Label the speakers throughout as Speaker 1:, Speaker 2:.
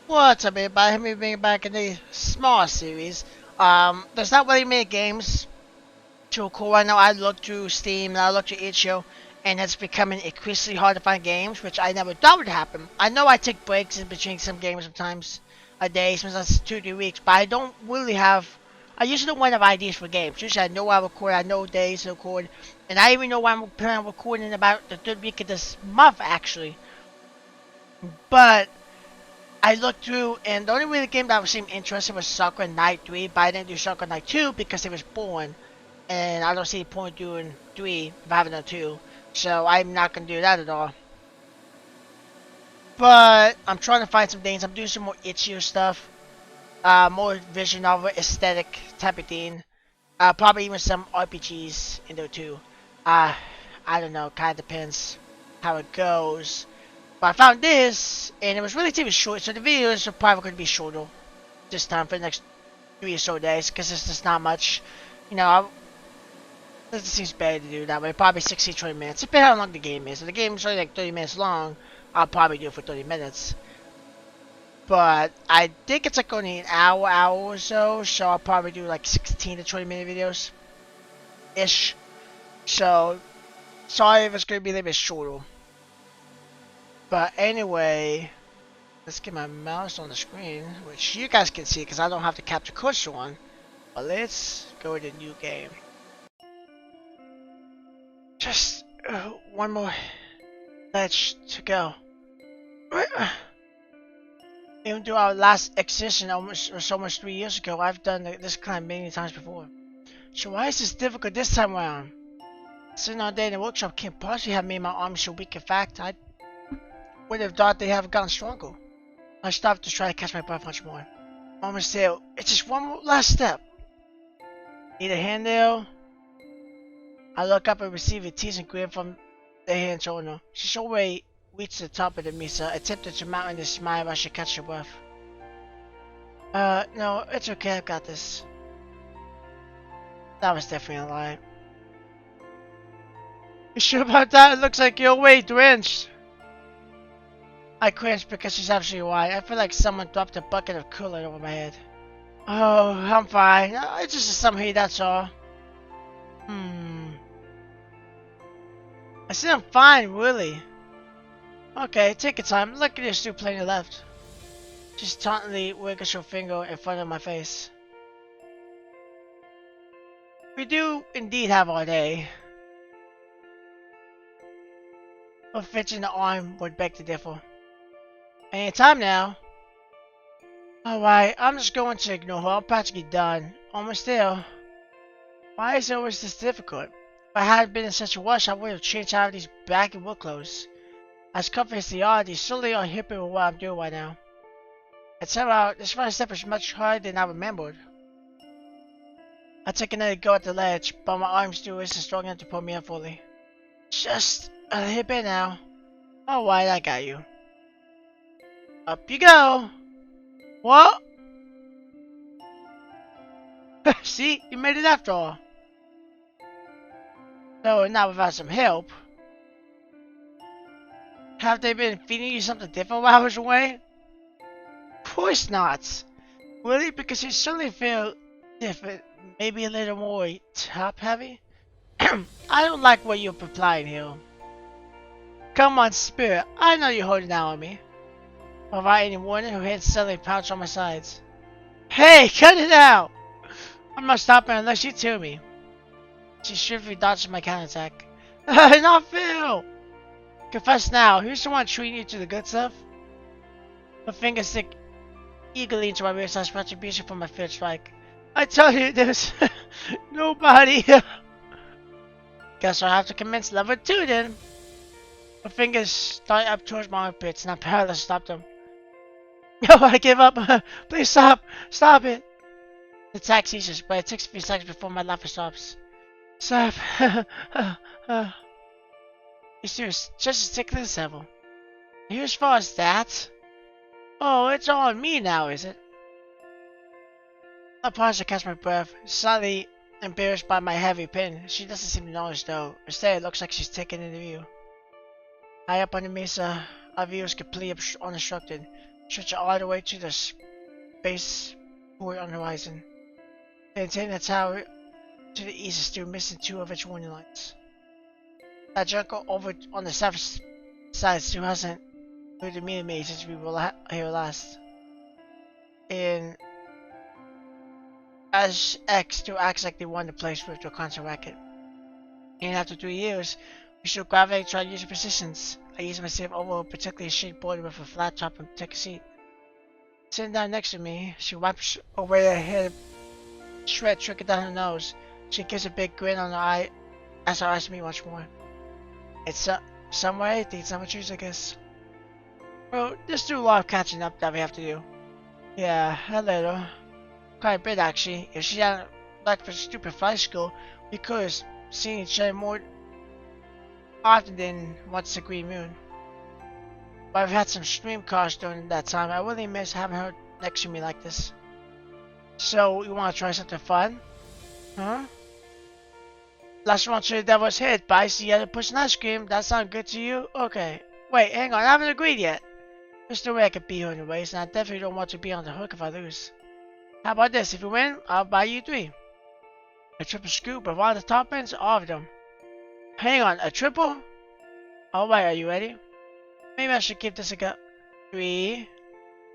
Speaker 1: What's up, everybody? Let me bring it back in the small series. There's not really many games to record right now. I looked through Steam and I looked through itch.io, and it's becoming increasingly hard to find games, which I never thought would happen. I know I take breaks in between some games sometimes, a day, sometimes 2 3 weeks, but I don't really have. I usually don't have ideas for games. Usually I know I record, I know days to record, and I even know I'm planning on recording about the third week of this month actually. But I looked through, and the only really game that seemed interesting was Soccer Night 3, but I didn't do Soccer Night 2 because it was boring, and I don't see the point doing 3 if I haven't done 2, so I'm not going to do that at all. But I'm trying to find some things. I'm doing some more itchier stuff, more vision novel aesthetic type of thing, probably even some RPGs in there too. Uh, I don't know, kind of depends how it goes. But I found this, and it was relatively short, so the videos are probably going to be shorter this time for the next 3 or so days, because it's just not much. You know, it seems better to do that way. Probably 60 20 minutes. Depending on how long the game is. If the game is only like 30 minutes long, I'll probably do it for 30 minutes. But I think it's like only an hour or so, so I'll probably do like 16 to 20 minute videos ish. So, sorry if it's going to be a little bit shorter. But anyway, let's get my mouse on the screen, which you guys can see because I don't have to capture cursor on. But let's go to new game. Just one more ledge to go. Even though our last exhibition almost 3 years ago, I've done this climb many times before. So why is this difficult this time around? Sitting all day in the workshop can't possibly have made my arms so weak. In fact, I would have thought they have gotten stronger. I stopped to try to catch my breath once more. Almost there. It's just one more last step. Need a handle? I look up and receive a teasing grin from the hand's owner. She's already reached the top of the mesa, attempted to mount in a smile as she catches her breath. No, it's okay, I've got this. That was definitely a lie. You sure about that? It looks like you're way drenched. I cringed because she's absolutely right. I feel like someone dropped a bucket of Kool-Aid over my head. Oh, I'm fine. It's just some heat, that's all. I said I'm fine, really. Okay, take your time. Look at there's still plenty left. She tauntingly wiggles her finger in front of my face. We do indeed have all day. But fetching the arm would beg to differ. Any time now. Alright, I'm just going to ignore her. I'm practically done. Almost there. Why is it always this difficult? If I hadn't been in such a rush, I would have changed out of these baggy work clothes. As comfy as they are, they certainly are hipper with what I'm doing right now. It turned out this first step was much harder than I remembered. I took another go at the ledge, but my arm still isn't strong enough to pull me up fully. Just a little bit now. Alright, I got you. Up you go! What? See, you made it after all. No, not without some help. Have they been feeding you something different while I was away? Of course not. Really? Because you certainly feel different. Maybe a little more top heavy? I don't like what you're implying here. Come on, Spirit. I know you're holding out on me. Without any warning, her hand suddenly pounced on my sides. Hey, cut it out! I'm not stopping unless you tell me. She swiftly dodged my counterattack. Not Phil! Confess now, who's the one treating you to the good stuff? Her fingers stick eagerly into my wrist as retribution for my third strike. I tell you, there's nobody. Guess I'll have to commence level 2 then. Her fingers start up towards my armpits and I'm powerless to stop them. No, I give up. Please stop. Stop it. The attack ceases, but it takes a few seconds before my laughter stops. Stop. You're serious. Just a tickler level. You're as far as that? Oh, it's all on me now, is it? I pause to catch my breath, slightly embarrassed by my heavy pen. She doesn't seem to notice though. Instead, it looks like she's taking in the view. High up on the mesa, our view is completely uninstructed. stretching all the way to the spaceport on the horizon. The antenna tower to the east is still missing two of its warning lights. That jungle over on the south side still hasn't moved me since we were here last. And as X still acts like they want the place with a concert racket. And after 3 years, we should gravity try to use the positions. I use myself over a particularly shaped board with a flat top and take a seat. Sitting down next to me, she wipes away her hair shred trickling down her nose. She gives a big grin on her eye as her eyes meet once more. It's some way, things I'm choose, I guess. Well, there's still a lot of catching up that we have to do. Yeah, a little. Quite a bit actually. If she hadn't left for stupid flight school, we could have seen each other more often than once the Green Moon. But I've had some stream cars during that time. I really miss having her next to me like this. So, you want to try something fun? Huh? Last one to the devil's head, but I see the other pushing ice cream. That sound good to you? Okay. Wait, hang on, I haven't agreed yet. There's no way I could beat her in the race, and I definitely don't want to be on the hook if I lose. How about this? If you win, I'll buy you 3. A triple scoop of all the toppings, all of them. Hang on, a triple? Alright, are you ready? Maybe I should give this a go. 3,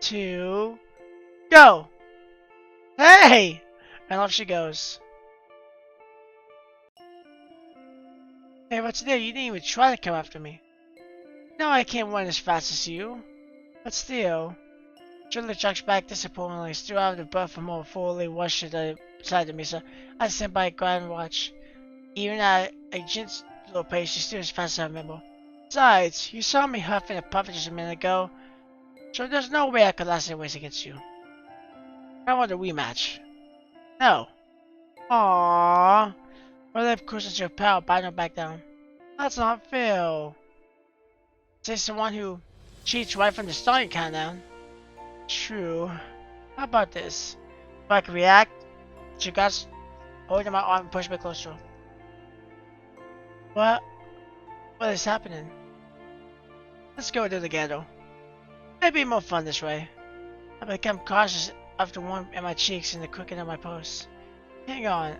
Speaker 1: 2, go! Hey! And off she goes. Hey, what's there? You didn't even try to come after me. No, I can't run as fast as you. But still. Julie tracks back disappointingly, still out of the breath from more fully washed to the side of me, so I stand by a grand watch. Even at a gentle pace, she's still as fast as I remember. Besides, you saw me huffing and puffing just a minute ago, so there's no way I could last a race against you. I want a rematch. No. Aww. My lip cruises your power, but I don't back down. That's not fair. Says the one who cheats right from the starting countdown. True. How about this? If I can react, she got holding my arm and pushed me closer. What is happening? Let's go do it together. Maybe more fun this way. I become cautious of the warmth in my cheeks and the quickening of my pulse. Hang on,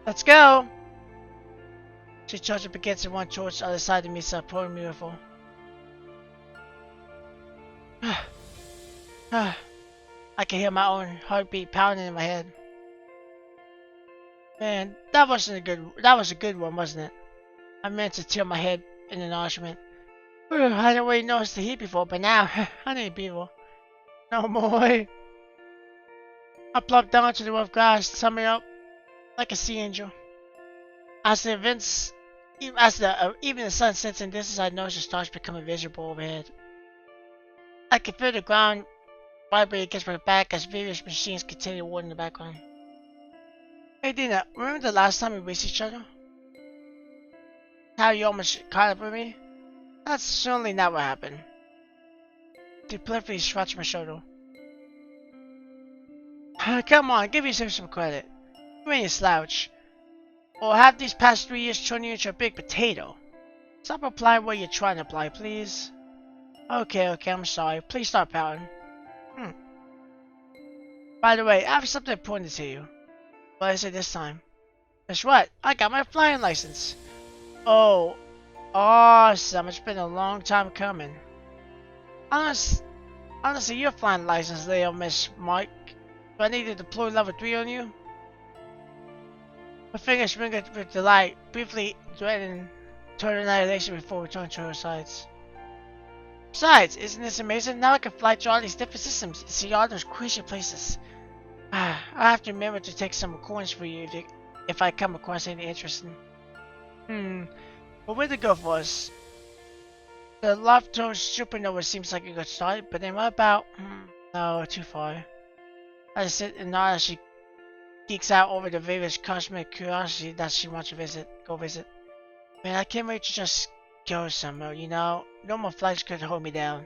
Speaker 1: let's go! She charged up against the one towards the other side of me, so poor and beautiful. I can hear my own heartbeat pounding in my head. Man, that was a good one, wasn't it? I meant to tilt my head in acknowledgement. I didn't really notice the heat before, but now, I need people. No more. I plopped down to the rough grass, summing up like a sea angel. As the events, even the sun sets in distance, I noticed the stars becoming visible overhead. I could feel the ground vibrate against my back as various machines continued war in the background. Hey Dina, remember the last time we raced each other? How you almost caught up with me? That's certainly not what happened. She playfully scratched my shoulder. Come on, give yourself some credit. You ain't a slouch. Or have these past 3 years turned you into a big potato? Stop applying what you're trying to apply, please. Okay, I'm sorry. Please stop pouting. By the way, I have something important to tell you. What is it this time? Guess what? I got my flying license. Oh, awesome. It's been a long time coming. Honestly, your flying license, Leo, Miss Mike. Do I need to deploy level 3 on you? My fingers sprinkled with delight, briefly threatening total annihilation before returning to her sides. Besides, isn't this amazing? Now I can fly to all these different systems and see all those crazy places. I have to remember to take some coins for you if I come across any interesting. But where to go for us? The Lofto supernova seems like a good start, but then what about... no, too far. I sit and nod as she geeks out over the various cosmic curiosity that she wants to go visit. Man, I can't wait to just go somewhere, you know? No more flights could hold me down.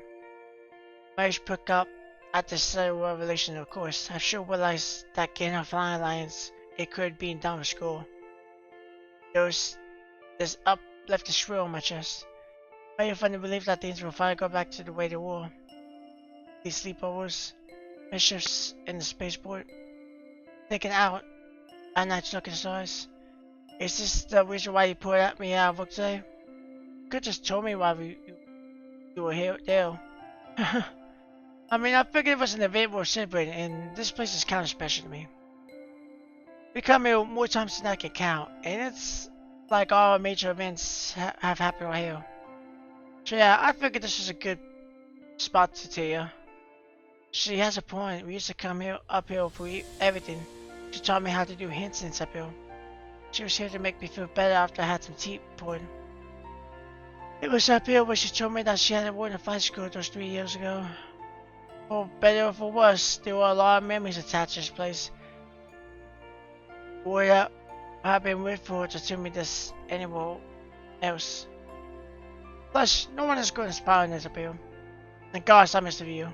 Speaker 1: My eyes prick up at the cellular revelation, of course. I sure realized that getting a flying alliance, it could be done with school. There was this uplifted shrill in my chest. Waiting for the belief that things will finally go back to the way they were. these sleepovers, mischiefs in the spaceport, thinking out at night looking stars. Is this the reason why you put me out of work today? You could just told me why you were here there. I mean, I figured it was an event we were celebrating, and this place is kind of special to me. We come here more times than I can count, and it's like all major events have happened right here. So yeah, I figured this was a good spot to tell you. She has a point. We used to come here up here for everything. She taught me how to do hints up here. She was here to make me feel better after I had some tea poured. It was up here where she told me that she had a war in a fight school those 3 years ago. For better or for worse, there were a lot of memories attached to this place. Where I've been with for to tell me this anywhere else. Plus, no one is going to spy on this up here. And gosh, I missed the view.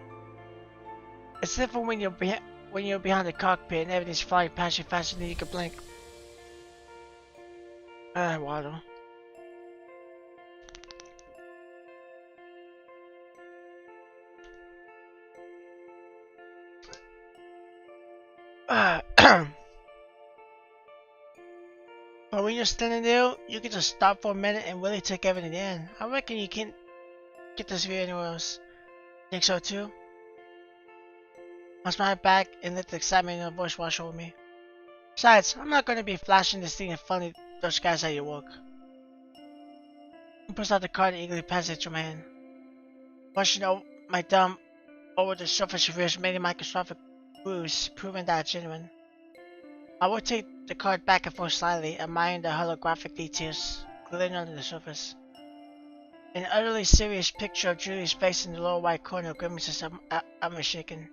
Speaker 1: It's different when you're behind the cockpit and everything's flying past you faster than you can blink. Water. But when you're standing there, you can just stop for a minute and really take everything in. I reckon you can't get this view anywhere else. Think so too? I smiled back and let the excitement in her voice wash over me. Besides, I'm not going to be flashing this thing in front of those guys at your work. I pushed out the card and eagerly passed it to my hand. Brushing my thumb over the surface reveals many microscopic grooves, proving that it's genuine. I would take the card back and forth slightly, admiring the holographic details glittering under the surface. An utterly serious picture of Julie's face in the lower right corner grimaces at my shaking.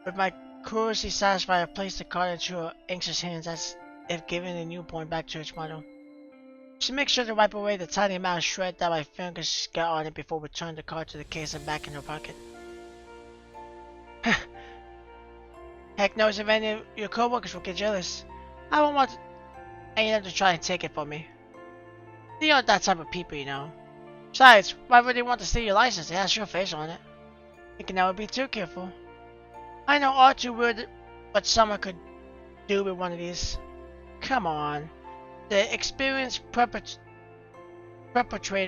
Speaker 1: With my curiously satisfied, I placed the card into her anxious hands as if giving a new point back to its model. She makes sure to wipe away the tiny amount of shred that my fingers got on it before returning the card to the case and back in her pocket. Heck knows if any of your co-workers will get jealous. I won't want any of them to try and take it from me. They aren't that type of people, you know. Besides, why would they want to steal your license? It has your face on it. You can never be too careful. I know all too well what someone could do with one of these. Come on. The experienced perpetrator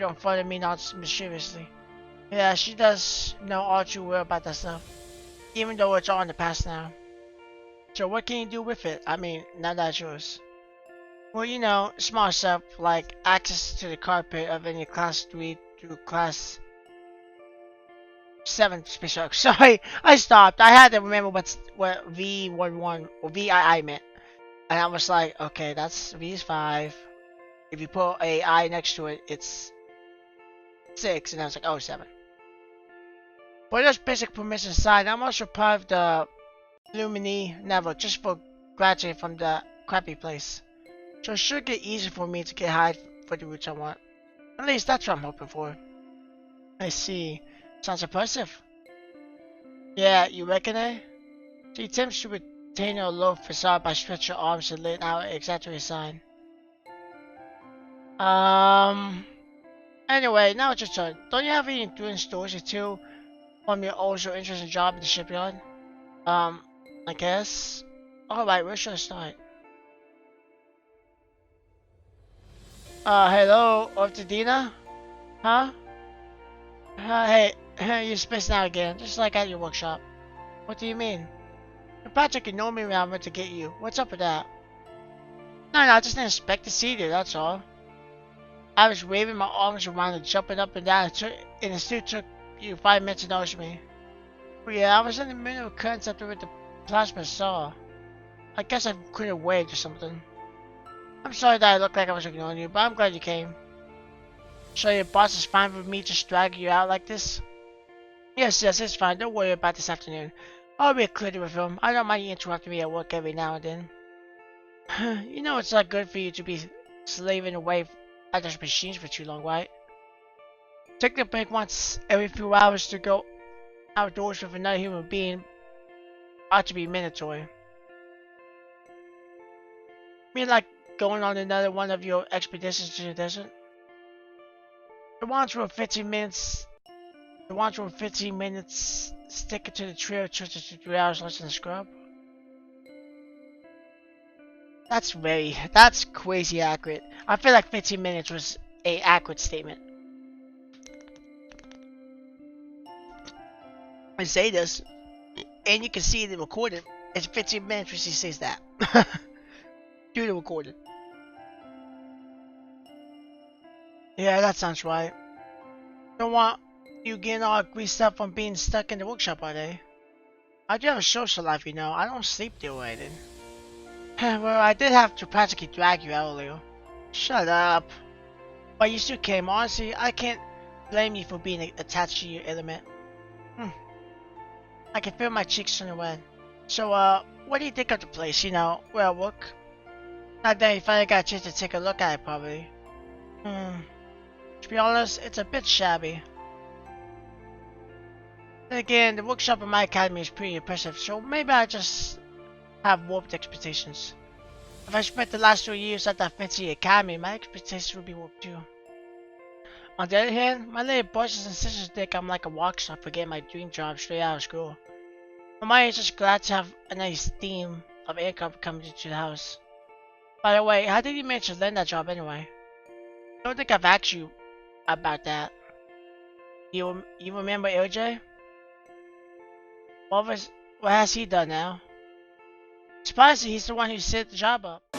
Speaker 1: in front of me nods mischievously. Yeah, she does know all too well about that stuff. Even though it's all in the past now. So what can you do with it? I mean, now that's yours. Well, you know, small stuff like access to the carpet of any class 3 through class 7 space shark. Sorry, I stopped. I had to remember what V11 or VII meant. And I was like, okay, that's V is 5. If you put a I next to it, it's 6. And I was like, oh, 7. But those basic permissions aside, I'm also part of the Lumini Network just for graduating from the crappy place. So it should get easier for me to get hired for the routes I want. At least that's what I'm hoping for. I see. Sounds impressive. Yeah, you reckon, eh? She attempts to retain her low facade by stretching her arms and letting out an exaggerated sign. Anyway, now it's your turn. Don't you have any doing stories or two from your old or interesting job in the shipyard? I guess. Alright, where should I start? Hello, Ortodina? Huh? Hey, you're spacing out again, just like at your workshop. What do you mean? Patrick ignored me when I went to get you. What's up with that? No, I just didn't expect to see you, that's all. I was waving my arms around and jumping up and down, and it still took you 5 minutes to notice me. Well, yeah, I was in the middle of cutting something with the plasma saw. I guess I could have waved or something. I'm sorry that I looked like I was ignoring you, but I'm glad you came. So your boss is fine with me just dragging you out like this? Yes, it's fine. Don't worry about this afternoon. I'll be clear with him. I don't mind you interrupting me at work every now and then. You know it's not good for you to be slaving away at those machines for too long, right? Take the break once every few hours to go outdoors with another human being ought to be mandatory. I mean like going on another one of your expeditions to the desert? The ones were 15 minutes The ones from 15 minutes sticking to the trail took us to 3 hours less in the scrub. That's crazy accurate. I feel like 15 minutes was a accurate statement. I say this, and you can see the recording. It's 15 minutes when she says that. Do the recording. Yeah, that sounds right. Don't want you getting all greased up from being stuck in the workshop all day. I do have a social life, you know. I don't sleep there or anything. Well, I did have to practically drag you out earlier. Shut up. But you still came. Honestly, I can't blame you for being attached to your element. I can feel my cheeks turning red. So, what do you think of the place, you know, where I work? Not that you finally got a chance to take a look at it, probably. To be honest, it's a bit shabby. Then again, the workshop in my academy is pretty impressive, so maybe I just have warped expectations. If I spent the last 2 years at that fancy academy, my expectations would be warped too. On the other hand, my little brothers and sisters think I'm like a rock star for getting my dream job straight out of school. Mama is just glad to have a nice theme of income coming into the house. By the way, how did you manage to land that job anyway? I don't think I've asked you about that. You remember LJ? What has he done now? Surprisingly, he's the one who set the job up.